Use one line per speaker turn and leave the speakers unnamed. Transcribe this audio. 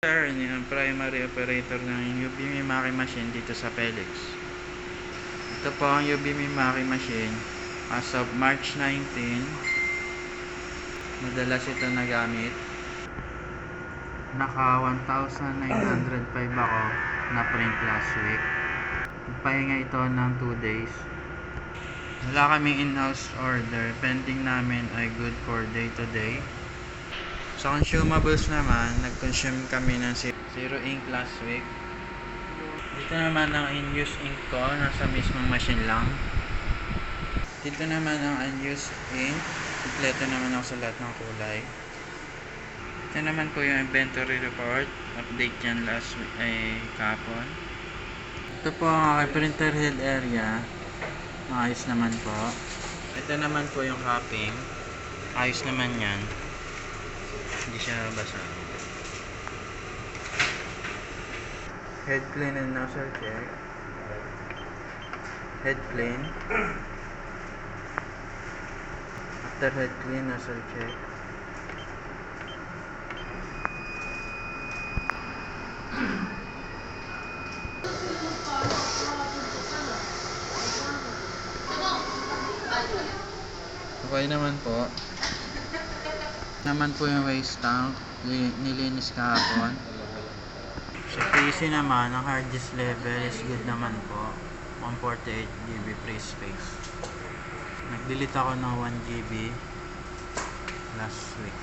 Sir, ini ang primary operator ng UBME Maki machine dito sa Felix. Ito po ang UBME Maki machine. As of March 19, madalas ito nagamit. Naka 1,905 ako na print last week. Nagpahinga ito ng 2 days. Wala kaming in-house order. Pending namin ay good for day to day. Sa consumables naman, nag-consume kami ng Zero ink last week. Dito naman ang in-use ink ko, nasa mismong machine lang. Dito naman ang unused ink. Kompleto naman ako sa lahat ng kulay. Ito naman po yung inventory report. Update yan last week ay kahapon. Ito po ang aking printer head area. Ayos naman po. Ito naman po yung capping. Ayos naman yan. Hindi siya basa. Head clean and nozzle check. Head clean. After head clean, nozzle check. Okay naman po. Naman po yung waste tank, nilinis kahapon. Sa PC naman, ang hard disk level is good naman po. 148 GB free space. Nag-delete ako ng 1 GB last week.